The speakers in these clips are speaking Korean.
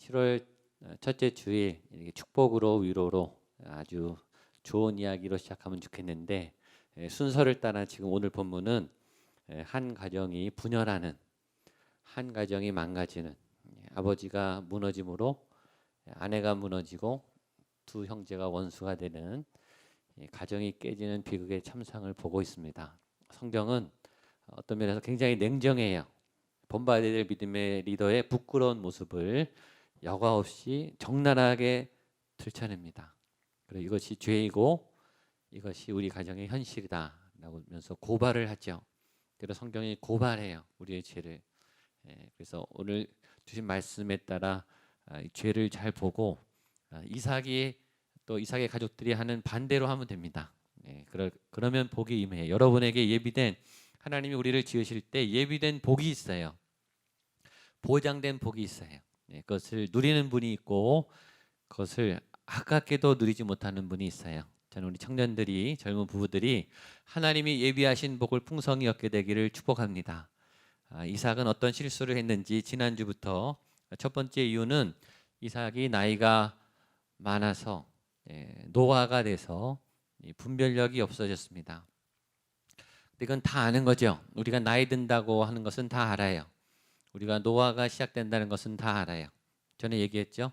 7월 첫째 주일 이렇게 축복으로 위로로 아주 좋은 이야기로 시작하면 좋겠는데, 순서를 따라 지금 오늘 본문은 한 가정이 분열하는, 한 가정이 망가지는, 아버지가 무너짐으로 아내가 무너지고 두 형제가 원수가 되는 가정이 깨지는 비극의 참상을 보고 있습니다. 성경은 어떤 면에서 굉장히 냉정해요. 본받아야 될 믿음의 리더의 부끄러운 모습을 여과 없이 적나라하게 들춰냅니다. 그리고 이것이 죄이고 이것이 우리 가정의 현실이다라고 하면서 고발을 하죠. 그래서 성경이 고발해요, 우리의 죄를. 그래서 오늘 주신 말씀에 따라 죄를 잘 보고 이삭의 가족들이 하는 반대로 하면 됩니다. 그러면 복이 임해요. 여러분에게 예비된, 하나님이 우리를 지으실 때 예비된 복이 있어요. 보장된 복이 있어요. 그것을 누리는 분이 있고 그것을 아깝게도 누리지 못하는 분이 있어요. 저는 우리 청년들이, 젊은 부부들이 하나님이 예비하신 복을 풍성히 얻게 되기를 축복합니다. 이삭은 어떤 실수를 했는지 지난주부터, 첫 번째 이유는 이삭이 나이가 많아서 노화가 돼서 분별력이 없어졌습니다. 근데 이건 다 아는 거죠. 우리가 나이 든다고 하는 것은 다 알아요. 우리가 노화가 시작된다는 것은 다 알아요. 전에 얘기했죠.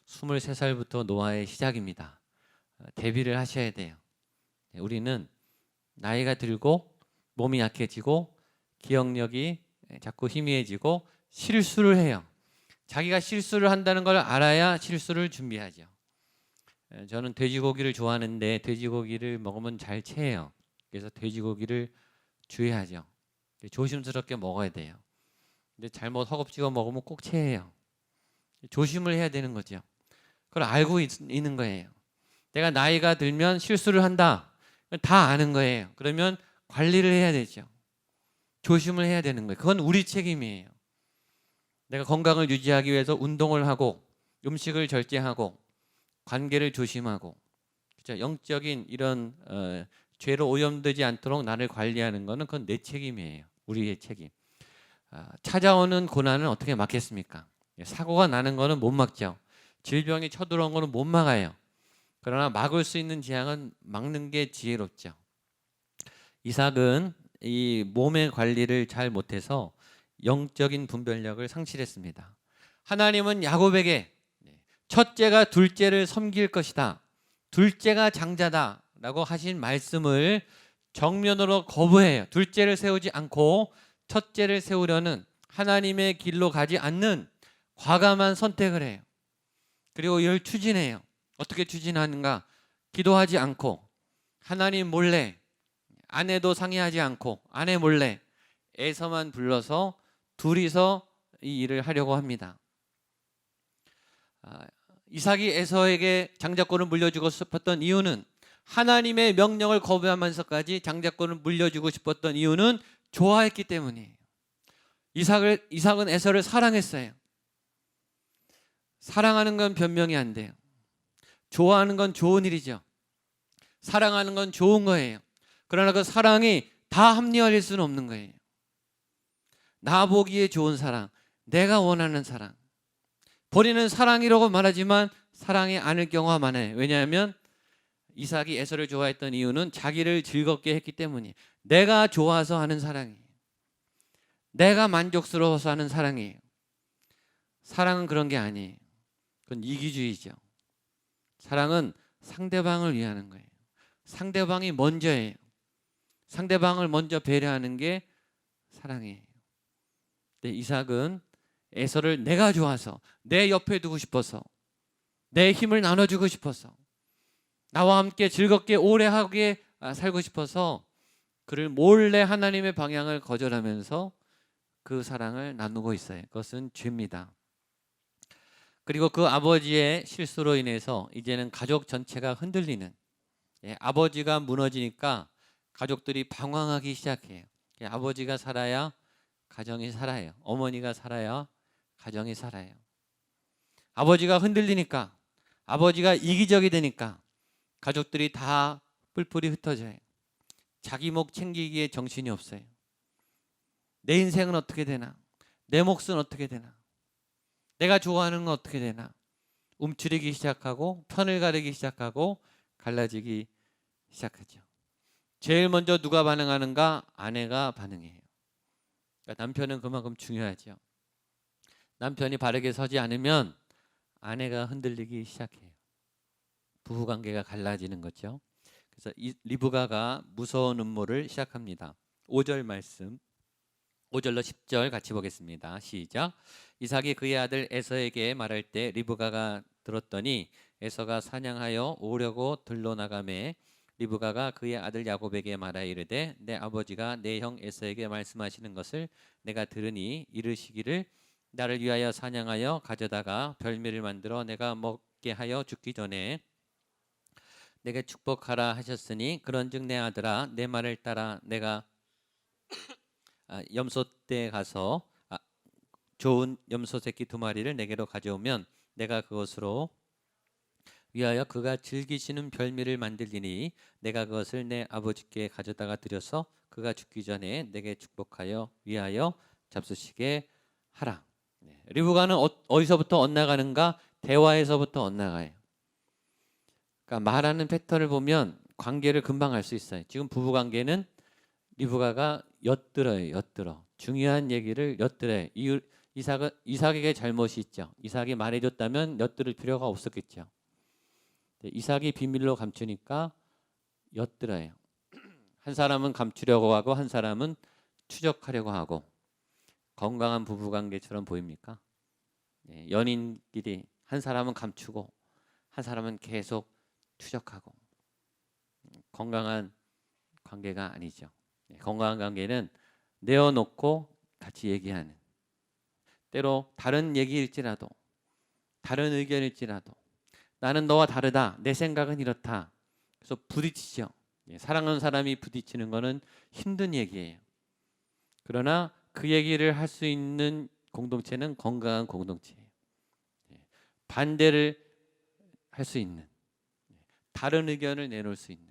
23살부터 노화의 시작입니다. 대비를 하셔야 돼요. 우리는 나이가 들고 몸이 약해지고 기억력이 자꾸 희미해지고 실수를 해요. 자기가 실수를 한다는 걸 알아야 실수를 준비하죠. 저는 돼지고기를 좋아하는데 돼지고기를 먹으면 잘 체해요. 그래서 돼지고기를 주의하죠. 조심스럽게 먹어야 돼요. 근데 잘못 허겁지겁 먹으면 꼭 체해요. 조심을 해야 되는 거죠. 그걸 알고 있는 거예요. 내가 나이가 들면 실수를 한다, 다 아는 거예요. 그러면 관리를 해야 되죠. 조심을 해야 되는 거예요. 그건 우리 책임이에요. 내가 건강을 유지하기 위해서 운동을 하고 음식을 절제하고 관계를 조심하고, 그렇죠? 영적인 이런 죄로 오염되지 않도록 나를 관리하는 거는 그건 내 책임이에요. 우리의 책임. 찾아오는 고난은 어떻게 막겠습니까? 사고가 나는 거는 못 막죠. 질병이 쳐들어온 거는 못 막아요. 그러나 막을 수 있는 재앙은 막는 게 지혜롭죠. 이삭은 이 몸의 관리를 잘 못해서 영적인 분별력을 상실했습니다. 하나님은 야곱에게 첫째가 둘째를 섬길 것이다, 둘째가 장자다 라고 하신 말씀을 정면으로 거부해요. 둘째를 세우지 않고 첫째를 세우려는 하나님의 길로 가지 않는 과감한 선택을 해요. 그리고 이걸 추진해요. 어떻게 추진하는가? 기도하지 않고 하나님 몰래, 아내도 상의하지 않고 아내 몰래 에서만 불러서 둘이서 이 일을 하려고 합니다. 이삭이 에서에게 장자권을 물려주고 싶었던 이유는, 하나님의 명령을 거부하면서까지 장자권을 물려주고 싶었던 이유는 좋아했기 때문이에요. 이삭은 에서를 사랑했어요. 사랑하는 건 변명이 안 돼요. 좋아하는 건 좋은 일이죠. 사랑하는 건 좋은 거예요. 그러나 그 사랑이 다 합리화될 수는 없는 거예요. 나 보기에 좋은 사랑, 내가 원하는 사랑. 본인은 사랑이라고 말하지만 사랑이 아닐 경우가 많아요. 왜냐하면 이삭이 에서를 좋아했던 이유는 자기를 즐겁게 했기 때문이에요. 내가 좋아서 하는 사랑이에요. 내가 만족스러워서 하는 사랑이에요. 사랑은 그런 게 아니에요. 그건 이기주의죠. 사랑은 상대방을 위하는 거예요. 상대방이 먼저예요. 상대방을 먼저 배려하는 게 사랑이에요. 근데 이삭은 에서를 내가 좋아서, 내 옆에 두고 싶어서, 내 힘을 나눠주고 싶어서, 나와 함께 즐겁게 오래하게 살고 싶어서 그를 몰래 하나님의 방향을 거절하면서 그 사랑을 나누고 있어요. 그것은 죄입니다. 그리고 그 아버지의 실수로 인해서 이제는 가족 전체가 흔들리는, 아버지가 무너지니까 가족들이 방황하기 시작해요. 아버지가 살아야 가정이 살아요. 어머니가 살아야 가정이 살아요. 아버지가 흔들리니까, 아버지가 이기적이 되니까 가족들이 다 뿔뿔이 흩어져요. 자기 목 챙기기에 정신이 없어요. 내 인생은 어떻게 되나? 내 몫은 어떻게 되나? 내가 좋아하는 건 어떻게 되나? 움츠리기 시작하고 편을 가르기 시작하고 갈라지기 시작하죠. 제일 먼저 누가 반응하는가? 아내가 반응해요. 그러니까 남편은 그만큼 중요하죠. 남편이 바르게 서지 않으면 아내가 흔들리기 시작해요. 부부관계가 갈라지는 거죠. 그래서 리브가가 무서운 음모를 시작합니다. 5절 말씀 5절로 10절 같이 보겠습니다. 시작. 이삭이 그의 아들 에서에게 말할 때 리브가가 들었더니 에서가 사냥하여 오려고 들러 나가매 리브가가 그의 아들 야곱에게 말하 이르되 내 아버지가 내 형 에서에게 말씀하시는 것을 내가 들으니 이르시기를 나를 위하여 사냥하여 가져다가 별미를 만들어 내가 먹게 하여 죽기 전에 내게 축복하라 하셨으니 그런즉 내 아들아 내 말을 따라 내가 염소 떼 가서 좋은 염소 새끼 2마리를 내게로 가져오면 내가 그것으로 위하여 그가 즐기시는 별미를 만들리니 내가 그것을 내 아버지께 가져다가 드려서 그가 죽기 전에 내게 축복하여 위하여 잡수시게 하라. 리브가는 어디서부터 엇나가는가? 대화에서부터 엇나가요. 그러니까 말하는 패턴을 보면 관계를 금방 알 수 있어요. 지금 부부 관계는 리브가가 엿들어 중요한 얘기를 엿들어요. 이삭에게 잘못이 있죠. 이삭이 말해줬다면 엿들을 필요가 없었겠죠. 이삭이 비밀로 감추니까 엿들어요. 한 사람은 감추려고 하고 한 사람은 추적하려고 하고. 건강한 부부관계처럼 보입니까? 연인끼리 한 사람은 감추고 한 사람은 계속 추적하고. 건강한 관계가 아니죠. 건강한 관계는 내어놓고 같이 얘기하는, 때로 다른 얘기일지라도 다른 의견일지라도 나는 너와 다르다, 내 생각은 이렇다, 그래서 부딪히죠. 사랑하는 사람이 부딪히는 거는 힘든 얘기예요. 그러나 그 얘기를 할 수 있는 공동체는 건강한 공동체예요. 반대를 할 수 있는, 다른 의견을 내놓을 수 있는.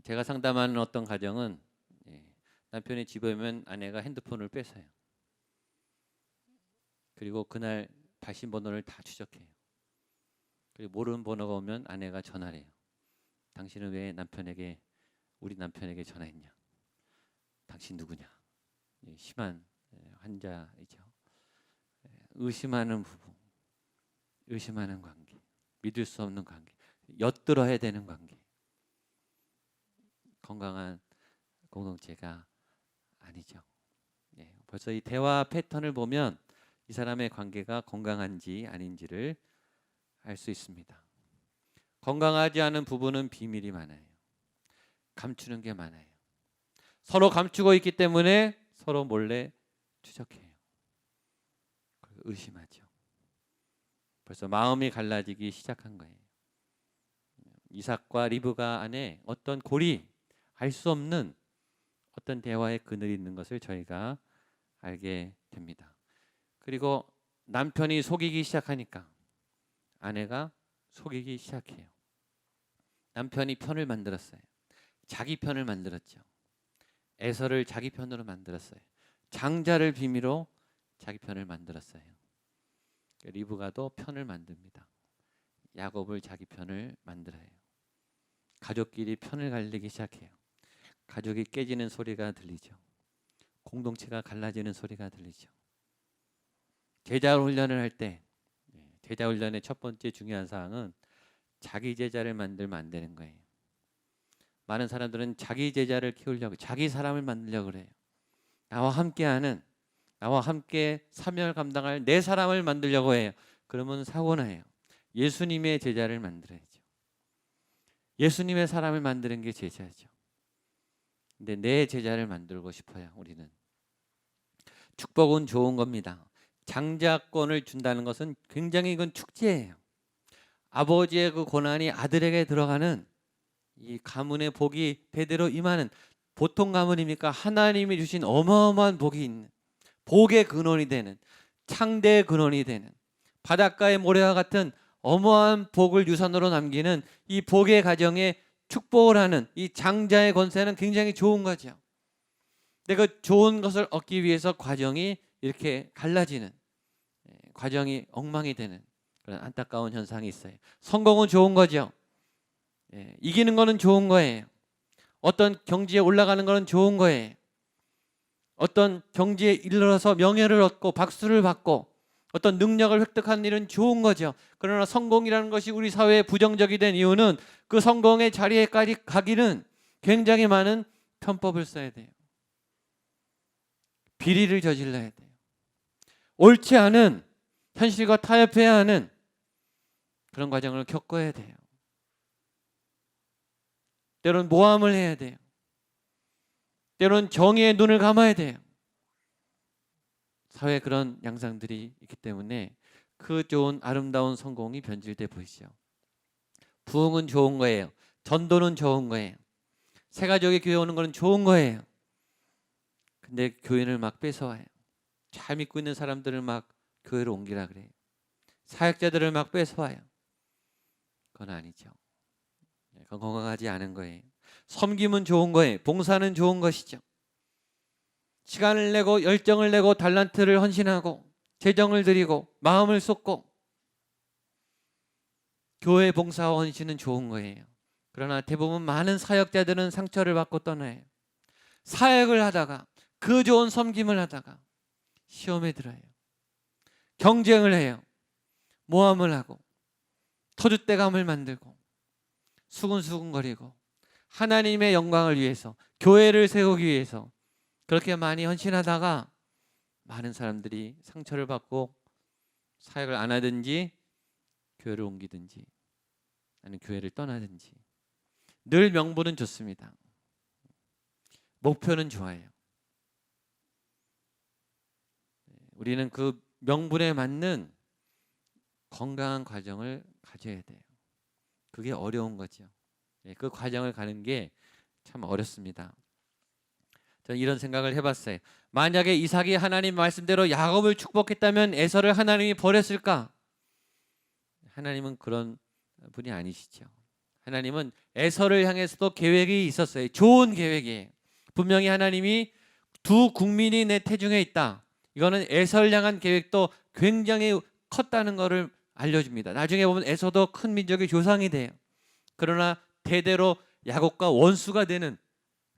제가 상담하는 어떤 가정은 남편이 집에 오면 아내가 핸드폰을 뺏어요. 그리고 그날 발신 번호를 다 추적해요. 그리고 모르는 번호가 오면 아내가 전화를 해요. 당신은 왜 우리 남편에게 전화했냐? 당신 누구냐? 심한 환자이죠. 의심하는 부부, 의심하는 관계, 믿을 수 없는 관계, 엿들어야 되는 관계. 건강한 공동체가 아니죠. 벌써 이 대화 패턴을 보면 이 사람의 관계가 건강한지 아닌지를 알 수 있습니다. 건강하지 않은 부부는 비밀이 많아요. 감추는 게 많아요. 서로 감추고 있기 때문에 서로 몰래 추적해요. 의심하죠. 벌써 마음이 갈라지기 시작한 거예요. 이삭과 리브가 안에 어떤 고리, 알 수 없는 어떤 대화의 그늘이 있는 것을 저희가 알게 됩니다. 그리고 남편이 속이기 시작하니까 아내가 속이기 시작해요. 남편이 편을 만들었어요. 자기 편을 만들었죠. 에서를 자기 편으로 만들었어요. 장자를 비밀로 자기 편을 만들었어요. 리브가도 편을 만듭니다. 야곱을 자기 편을 만들어요. 가족끼리 편을 갈리기 시작해요. 가족이 깨지는 소리가 들리죠. 공동체가 갈라지는 소리가 들리죠. 제자 훈련을 할 때, 제자 훈련의 첫 번째 중요한 사항은 자기 제자를 만들면 안 되는 거예요. 많은 사람들은 자기 제자를 키우려고, 자기 사람을 만들려고 그래요. 나와 함께하는, 나와 함께 사명을 감당할 내 사람을 만들려고 해요. 그러면 사고나요. 예수님의 제자를 만들어야죠. 예수님의 사람을 만드는 게 제자죠. 근데 내 제자를 만들고 싶어요. 우리는. 축복은 좋은 겁니다. 장자권을 준다는 것은 굉장히 이건 축제예요. 아버지의 그 고난이 아들에게 들어가는 이 가문의 복이 대대로 임하는, 보통 가문입니까? 하나님이 주신 어마어마한 복이 있는, 복의 근원이 되는, 창대의 근원이 되는, 바닷가의 모래와 같은 어마어마한 복을 유산으로 남기는 이 복의 가정에 축복을 하는 이 장자의 권세는 굉장히 좋은 거죠. 근데 그 좋은 것을 얻기 위해서 과정이 이렇게 갈라지는, 과정이 엉망이 되는 그런 안타까운 현상이 있어요. 성공은 좋은 거죠. 이기는 거는 좋은 거예요. 어떤 경지에 올라가는 거는 좋은 거예요. 어떤 경지에 이르러서 명예를 얻고 박수를 받고 어떤 능력을 획득하는 일은 좋은 거죠. 그러나 성공이라는 것이 우리 사회에 부정적이 된 이유는 그 성공의 자리에까지 가기는 굉장히 많은 편법을 써야 돼요. 비리를 저질러야 돼요. 옳지 않은 현실과 타협해야 하는 그런 과정을 겪어야 돼요. 때로는 모함을 해야 돼요. 때로는 정의의 눈을 감아야 돼요. 사회에 그런 양상들이 있기 때문에 그 좋은 아름다운 성공이 변질돼 보이죠. 부흥은 좋은 거예요. 전도는 좋은 거예요. 새 가족이 교회 오는 거는 좋은 거예요. 근데 교인을 막 뺏어와요. 잘 믿고 있는 사람들을 막 교회로 옮기라 그래요. 사역자들을 막 뺏어와요. 그건 아니죠. 그건 건강하지 않은 거예요. 섬김은 좋은 거예요. 봉사는 좋은 것이죠. 시간을 내고 열정을 내고 달란트를 헌신하고 재정을 드리고 마음을 쏟고 교회 봉사와 헌신은 좋은 거예요. 그러나 대부분 많은 사역자들은 상처를 받고 떠나요. 사역을 하다가 그 좋은 섬김을 하다가 시험에 들어요. 경쟁을 해요. 모함을 하고 터줏대감을 만들고 수근수근거리고 하나님의 영광을 위해서 교회를 세우기 위해서 그렇게 많이 헌신하다가 많은 사람들이 상처를 받고 사역을 안 하든지 교회를 옮기든지 아니면 교회를 떠나든지. 늘 명분은 좋습니다. 목표는 좋아요. 우리는 그 명분에 맞는 건강한 과정을 가져야 돼요. 그게 어려운 거죠. 그 과정을 가는 게 참 어렵습니다. 저는 이런 생각을 해봤어요. 만약에 이삭이 하나님 말씀대로 야곱을 축복했다면 에서를 하나님이 버렸을까? 하나님은 그런 분이 아니시죠. 하나님은 에서를 향해서도 계획이 있었어요. 좋은 계획이에요. 분명히 하나님이 두 국민이 내 태중에 있다. 이거는 에서를 향한 계획도 굉장히 컸다는 것을 알려줍니다. 나중에 보면 에서도 큰 민족의 조상이 돼요. 그러나 대대로 야곱과 원수가 되는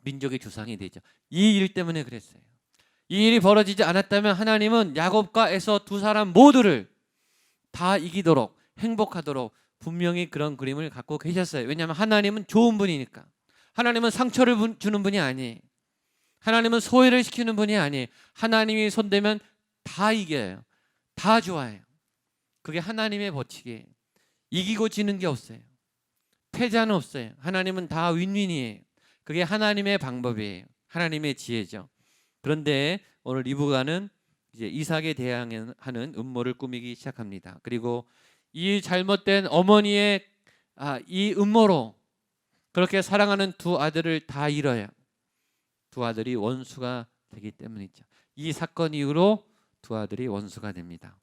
민족의 조상이 되죠. 이 일 때문에 그랬어요. 이 일이 벌어지지 않았다면 하나님은 야곱과 에서 두 사람 모두를 다 이기도록 행복하도록 분명히 그런 그림을 갖고 계셨어요. 왜냐하면 하나님은 좋은 분이니까. 하나님은 상처를 주는 분이 아니에요. 하나님은 소외를 시키는 분이 아니에요. 하나님이 손대면 다 이겨요. 다 좋아요. 그게 하나님의 법칙이에요. 이기고 지는 게 없어요. 패자는 없어요. 하나님은 다 윈윈이에요. 그게 하나님의 방법이에요. 하나님의 지혜죠. 그런데 오늘 리브가는 이제 이삭에 대항하는 음모를 꾸미기 시작합니다. 그리고 이 잘못된 어머니의 이 음모로 그렇게 사랑하는 두 아들을 다 잃어요. 두 아들이 원수가 되기 때문이죠. 이 사건 이후로 두 아들이 원수가 됩니다.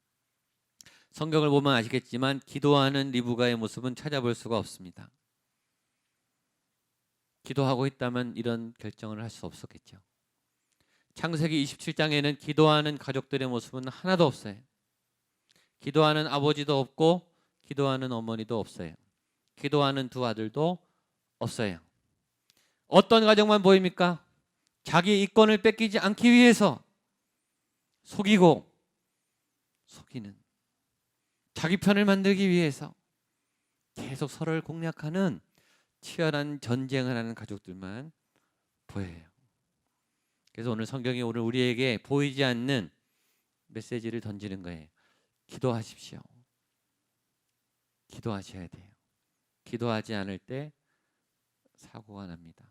성경을 보면 아시겠지만 기도하는 리브가의 모습은 찾아볼 수가 없습니다. 기도하고 있다면 이런 결정을 할 수 없었겠죠. 창세기 27장에는 기도하는 가족들의 모습은 하나도 없어요. 기도하는 아버지도 없고 기도하는 어머니도 없어요. 기도하는 두 아들도 없어요. 어떤 가정만 보입니까? 자기 이권을 뺏기지 않기 위해서 속이고 속이는, 자기 편을 만들기 위해서 계속 서로를 공략하는 치열한 전쟁을 하는 가족들만 보여요. 그래서 오늘 성경이 오늘 우리에게 보이지 않는 메시지를 던지는 거예요. 기도하십시오. 기도하셔야 돼요. 기도하지 않을 때 사고가 납니다.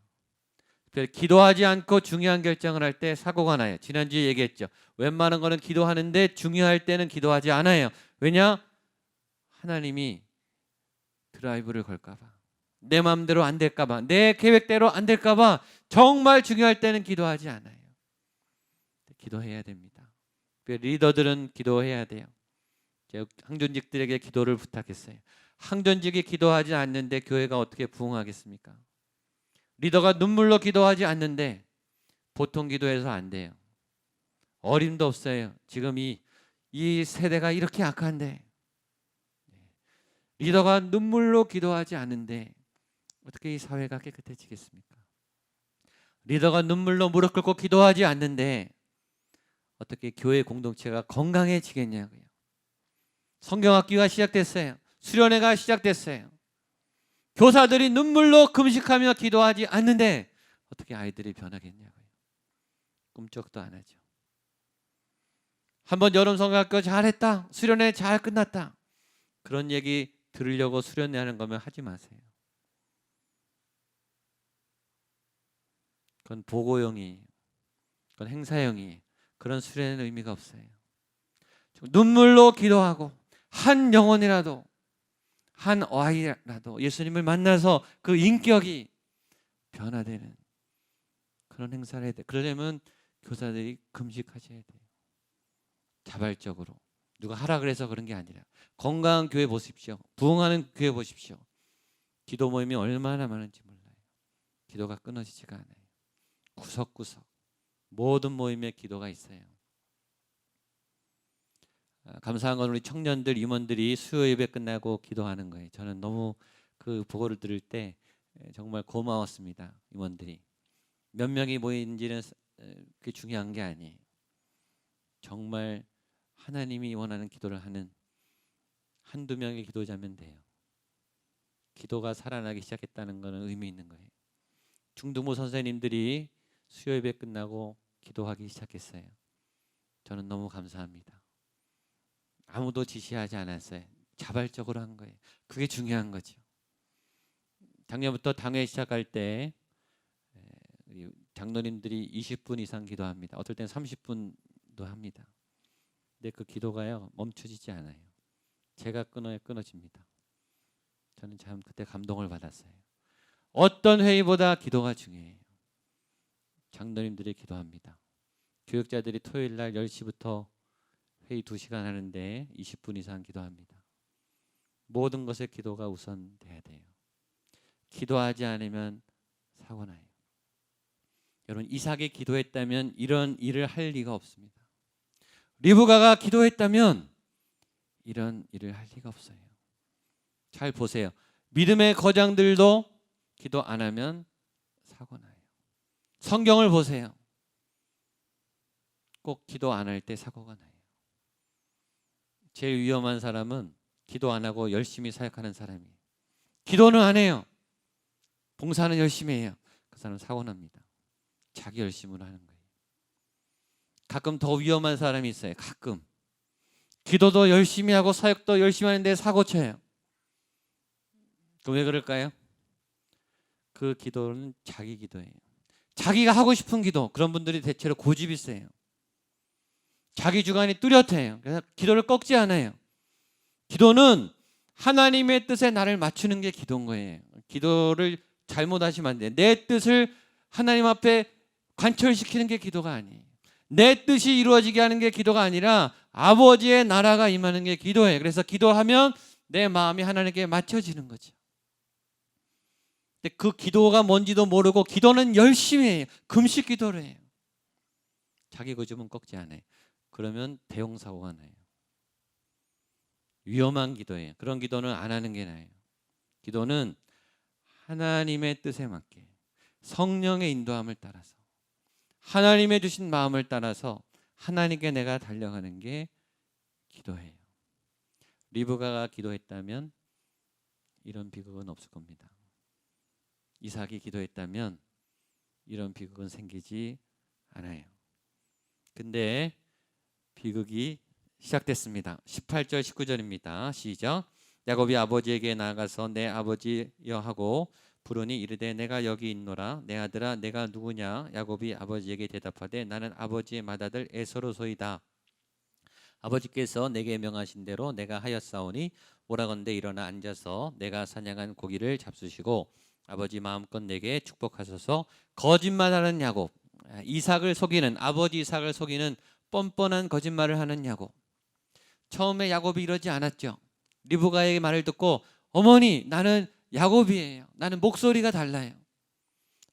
기도하지 않고 중요한 결정을 할 때 사고가 나요. 지난주에 얘기했죠. 웬만한 거는 기도하는데 중요할 때는 기도하지 않아요. 왜냐? 하나님이 드라이브를 걸까 봐, 내 마음대로 안 될까 봐, 내 계획대로 안 될까 봐 정말 중요할 때는 기도하지 않아요. 기도해야 됩니다. 리더들은 기도해야 돼요. 제가 항존직들에게 기도를 부탁했어요. 항존직이 기도하지 않는데 교회가 어떻게 부흥하겠습니까? 리더가 눈물로 기도하지 않는데 보통 기도해서 안 돼요. 어림도 없어요. 지금 이 이 세대가 이렇게 악한데, 리더가 눈물로 기도하지 않는데 어떻게 이 사회가 깨끗해지겠습니까? 리더가 눈물로 무릎 꿇고 기도하지 않는데 어떻게 교회 공동체가 건강해지겠냐고요. 성경학기가 시작됐어요. 수련회가 시작됐어요. 교사들이 눈물로 금식하며 기도하지 않는데 어떻게 아이들이 변하겠냐고요. 꿈쩍도 안 하죠. 한번 여름 성경학교 잘했다, 수련회 잘 끝났다, 그런 얘기 들으려고 수련회 하는 거면 하지 마세요. 그건 보고용이에요. 그건 행사용이에요. 그런 수련회는 의미가 없어요. 눈물로 기도하고 한 영혼이라도, 한 아이라도 예수님을 만나서 그 인격이 변화되는 그런 행사를 해야 돼요. 그러려면 교사들이 금식하셔야 돼요. 자발적으로. 누가 하라 그래서 그런 게 아니라 건강한 교회 보십시오. 부흥하는 교회 보십시오. 기도 모임이 얼마나 많은지 몰라요. 기도가 끊어지지가 않아요. 구석구석 모든 모임에 기도가 있어요. 감사한 건 우리 청년들, 임원들이 수요 예배 끝나고 기도하는 거예요. 저는 너무 그 보고를 들을 때 정말 고마웠습니다. 임원들이 몇 명이 모이는지는 그게 중요한 게 아니에요. 정말 하나님이 원하는 기도를 하는 한두 명의 기도자면 돼요. 기도가 살아나기 시작했다는 것은 의미 있는 거예요. 중등부 선생님들이 수요 예배 끝나고 기도하기 시작했어요. 저는 너무 감사합니다. 아무도 지시하지 않았어요. 자발적으로 한 거예요. 그게 중요한 거죠. 작년부터 당회 시작할 때 장로님들이 20분 이상 기도합니다. 어떨 땐 30분도 합니다. 근데 그 기도가요 멈춰지지 않아요. 제가 끊어야 끊어집니다. 저는 참 그때 감동을 받았어요. 어떤 회의보다 기도가 중요해요. 장로님들이 기도합니다. 교육자들이 토요일 날 10시부터 회의 2시간 하는데 20분 이상 기도합니다. 모든 것에 기도가 우선돼야 돼요. 기도하지 않으면 사고 나요. 여러분, 이삭이 기도했다면 이런 일을 할 리가 없습니다. 리브가가 기도했다면 이런 일을 할 리가 없어요. 잘 보세요. 믿음의 거장들도 기도 안 하면 사고 나요. 성경을 보세요. 꼭 기도 안 할 때 사고가 나요. 제일 위험한 사람은 기도 안 하고 열심히 사역하는 사람이에요. 기도는 안 해요. 봉사는 열심히 해요. 그 사람은 사고 납니다. 자기 열심으로 하는 거예요. 가끔 더 위험한 사람이 있어요. 가끔 기도도 열심히 하고 사역도 열심히 하는데 사고 쳐요. 그 왜 그럴까요? 그 기도는 자기 기도예요. 자기가 하고 싶은 기도. 그런 분들이 대체로 고집이 세요. 자기 주관이 뚜렷해요. 그래서 기도를 꺾지 않아요. 기도는 하나님의 뜻에 나를 맞추는 게 기도인 거예요. 기도를 잘못하시면 안 돼요. 내 뜻을 하나님 앞에 관철시키는 게 기도가 아니에요. 내 뜻이 이루어지게 하는 게 기도가 아니라 아버지의 나라가 임하는 게 기도예요. 그래서 기도하면 내 마음이 하나님께 맞춰지는 거죠. 근데 그 기도가 뭔지도 모르고 기도는 열심히 해요. 금식 기도를 해요. 자기 고집은 꺾지 않아요. 그러면 대형사고가 나요. 위험한 기도예요. 그런 기도는 안 하는 게 나아요. 기도는 하나님의 뜻에 맞게 성령의 인도함을 따라서 하나님의 주신 마음을 따라서 하나님께 내가 달려가는 게 기도예요. 리브가가 기도했다면 이런 비극은 없을 겁니다. 이삭이 기도했다면 이런 비극은 생기지 않아요. 근데 비극이 시작됐습니다. 18절 19절입니다. 시작. 야곱이 아버지에게 나아가서 내 아버지여 하고 부르니 이르되 내가 여기 있노라. 내 아들아 내가 누구냐? 야곱이 아버지에게 대답하되 나는 아버지의 맏아들 에서로소이다. 아버지께서 내게 명하신 대로 내가 하였사오니 오라건대 일어나 앉아서 내가 사냥한 고기를 잡수시고 아버지 마음껏 내게 축복하소서. 거짓말하는 야곱, 이삭을 속이는 아버지 이삭을 속이는 뻔뻔한 거짓말을 하는 야곱. 처음에 야곱이 이러지 않았죠. 리브가의 말을 듣고 어머니 나는 야곱이에요. 나는 목소리가 달라요.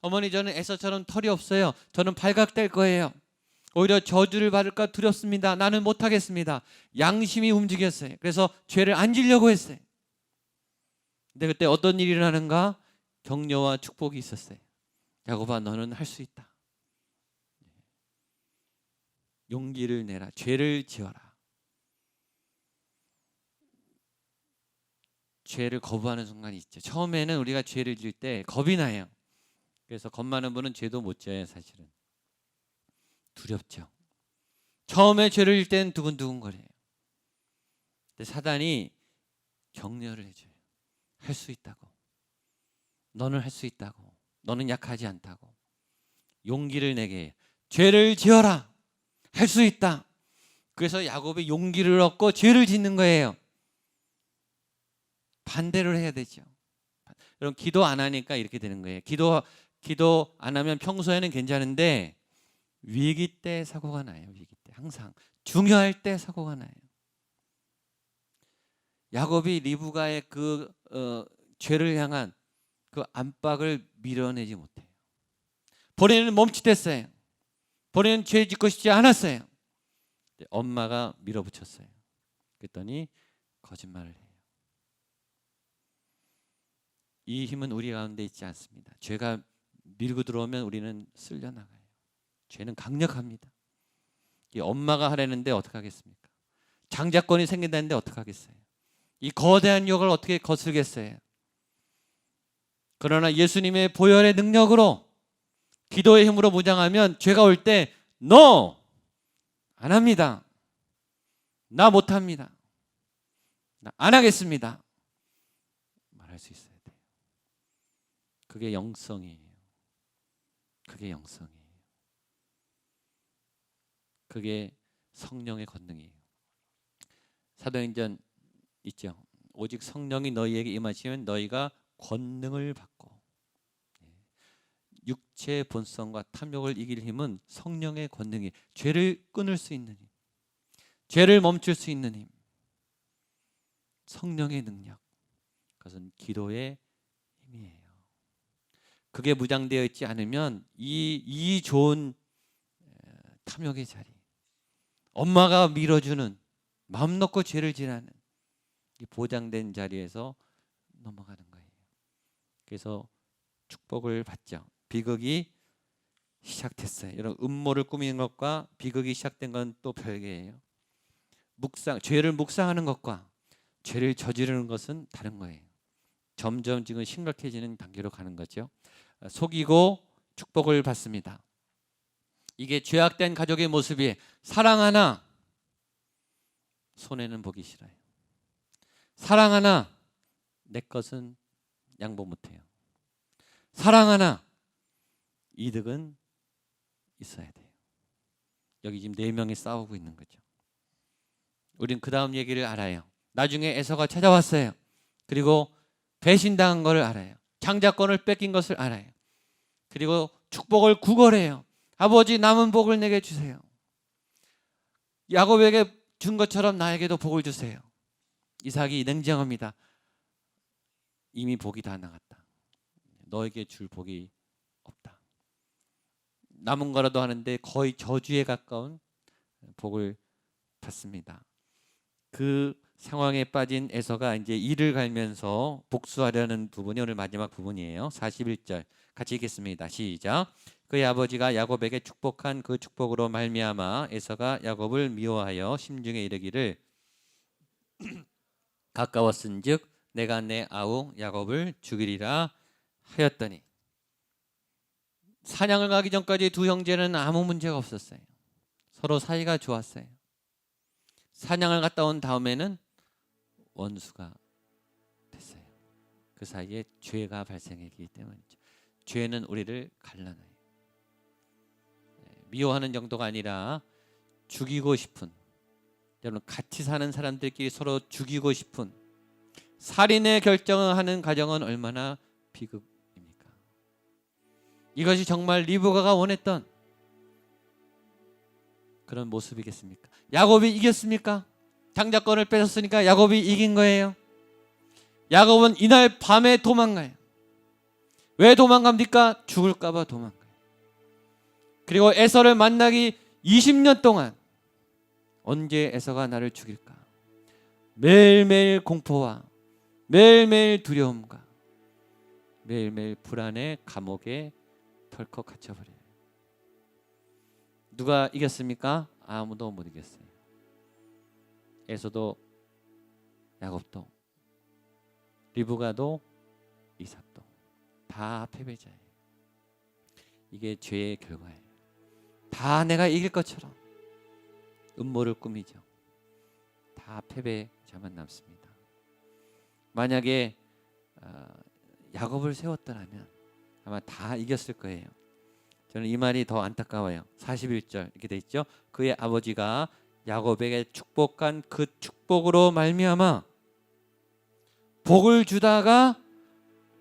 어머니 저는 에서처럼 털이 없어요. 저는 발각될 거예요. 오히려 저주를 받을까 두렵습니다. 나는 못하겠습니다. 양심이 움직였어요. 그래서 죄를 안 지려고 했어요. 근데 그때 어떤 일이 일어나는가? 격려와 축복이 있었어요. 야곱아, 너는 할 수 있다. 용기를 내라. 죄를 지어라. 죄를 거부하는 순간이 있죠. 처음에는 우리가 죄를 지을 때 겁이 나요. 그래서 겁 많은 분은 죄도 못 지어요. 사실은 두렵죠. 처음에 죄를 지을 때는 두근두근거려요. 근데 사단이 격려를 해줘요. 할 수 있다고. 너는 할 수 있다고. 너는 약하지 않다고. 용기를 내게 해요. 죄를 지어라. 할 수 있다. 그래서 야곱이 용기를 얻고 죄를 짓는 거예요. 반대를 해야 되죠. 여러분, 기도 안 하니까 이렇게 되는 거예요. 기도 안 하면 평소에는 괜찮은데 위기 때 사고가 나요. 위기 때 항상 중요할 때 사고가 나요. 야곱이 리브가의 그 죄를 향한 그 안팎을 밀어내지 못해요. 본인은 멈칫했어요. 본인은 죄 짓고 싶지 않았어요. 엄마가 밀어붙였어요. 그랬더니 거짓말을 해요. 이 힘은 우리 가운데 있지 않습니다. 죄가 밀고 들어오면 우리는 쓸려나가요. 죄는 강력합니다. 이 엄마가 하려는데 어떡하겠습니까? 장자권이 생긴다는데 어떡하겠어요? 이 거대한 욕을 어떻게 거슬겠어요? 그러나 예수님의 보혈의 능력으로 기도의 힘으로 무장하면 죄가 올 때 No! 안 합니다. 나 못합니다. 나 안 하겠습니다. 말할 수 있어야 돼요. 그게 영성이에요. 그게 영성이에요. 그게 성령의 권능이에요. 사도행전 있죠. 오직 성령이 너희에게 임하시면 너희가 권능을 받고, 육체의 본성과 탐욕을 이길 힘은 성령의 권능이, 죄를 끊을 수 있는 힘, 죄를 멈출 수 있는 힘, 성령의 능력, 그것은 기도의 힘이에요. 그게 무장되어 있지 않으면 이 좋은 탐욕의 자리, 엄마가 밀어주는, 마음 놓고 죄를 지라는 이 보장된 자리에서 넘어가는 거예요. 그래서 축복을 받죠. 비극이 시작됐어요. 여러분, 음모를 꾸미는 것과 비극이 시작된 건 또 별개예요. 죄를 묵상하는 것과 죄를 저지르는 것은 다른 거예요. 점점 지금 심각해지는 단계로 가는 거죠. 속이고 축복을 받습니다. 이게 죄악된 가족의 모습이, 사랑하나 손해는 보기 싫어요. 사랑하나 내 것은 양보 못해요. 사랑하나 이득은 있어야 돼요. 여기 지금 4명이 싸우고 있는 거죠. 우린 그 다음 얘기를 알아요. 나중에 에서가 찾아왔어요. 그리고 배신당한 것을 알아요. 장자권을 뺏긴 것을 알아요. 그리고 축복을 구걸해요. 아버지, 남은 복을 내게 주세요. 야곱에게 준 것처럼 나에게도 복을 주세요. 이삭이 냉정합니다. 이미 복이 다 나갔다. 너에게 줄 복이 없다. 남은 거라도 하는데 거의 저주에 가까운 복을 받습니다. 그 상황에 빠진 에서가 이제 이를 갈면서 복수하려는 부분이 오늘 마지막 부분이에요. 41절 같이 읽겠습니다. 시작. 그의 아버지가 야곱에게 축복한 그 축복으로 말미암아 에서가 야곱을 미워하여 심중에 이르기를 가까웠은즉 내가 내 아우 야곱을 죽이리라 하였더니, 사냥을 가기 전까지 두 형제는 아무 문제가 없었어요. 서로 사이가 좋았어요. 사냥을 갔다 온 다음에는 원수가 됐어요. 그 사이에 죄가 발생했기 때문이죠. 죄는 우리를 갈라놔요. 미워하는 정도가 아니라 죽이고 싶은, 여러분 같이 사는 사람들끼리 서로 죽이고 싶은 살인의 결정을 하는 가정은 얼마나 비극입니까? 이것이 정말 리브가가 원했던 그런 모습이겠습니까? 야곱이 이겼습니까? 장자권을 뺏었으니까 야곱이 이긴 거예요. 야곱은 이날 밤에 도망가요. 왜 도망갑니까? 죽을까 봐 도망가요. 그리고 에서를 만나기 20년 동안 언제 에서가 나를 죽일까? 매일매일 공포와 매일매일 두려움과 매일매일 불안의 감옥에 덜컥 갇혀버려요. 누가 이겼습니까? 아무도 못 이겼어요. 에서도 야곱도 리브가도 이삭도 다 패배자예요. 이게 죄의 결과예요. 다 내가 이길 것처럼 음모를 꾸미죠. 다 패배자만 남습니다. 만약에 야곱을 세웠더라면 아마 다 이겼을 거예요. 저는 이 말이 더 안타까워요. 41절 이렇게 돼 있죠. 그의 아버지가 야곱에게 축복한 그 축복으로 말미암아 복을 주다가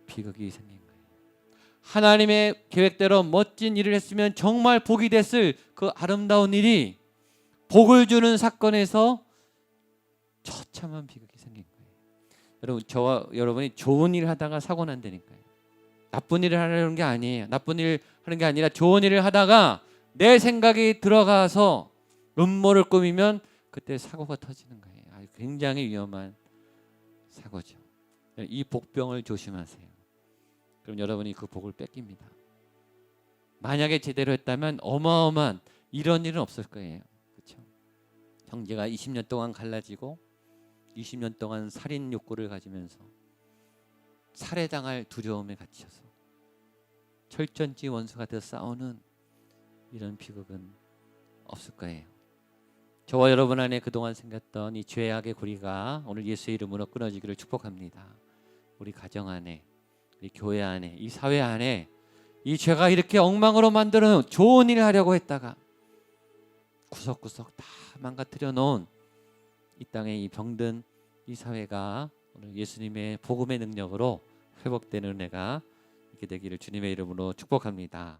비극이 생긴 거예요. 하나님의 계획대로 멋진 일을 했으면 정말 복이 됐을 그 아름다운 일이 복을 주는 사건에서 처참한 비극이 생긴 거예요. 여러분, 저와 여러분이 좋은 일을 하다가 사고 난다니까요. 나쁜 일을 하려는 게 아니에요. 나쁜 일을 하는 게 아니라 좋은 일을 하다가 내 생각이 들어가서 음모를 꾸미면 그때 사고가 터지는 거예요. 굉장히 위험한 사고죠. 이 복병을 조심하세요. 그럼 여러분이 그 복을 뺏깁니다. 만약에 제대로 했다면 어마어마한 이런 일은 없을 거예요. 그렇죠? 형제가 20년 동안 갈라지고 20년 동안 살인 욕구를 가지면서 살해당할 두려움에 갇혀서 철전지 원수가 되어 싸우는 이런 비극은 없을 거예요. 저와 여러분 안에 그동안 생겼던 이 죄악의 고리가 오늘 예수의 이름으로 끊어지기를 축복합니다. 우리 가정 안에, 우리 교회 안에, 이 사회 안에 이 죄가 이렇게 엉망으로 만드는 좋은 일을 하려고 했다가 구석구석 다 망가뜨려 놓은 이 땅의 이 병든 이 사회가 오늘 예수님의 복음의 능력으로 회복되는 은혜가 있게 되기를 주님의 이름으로 축복합니다.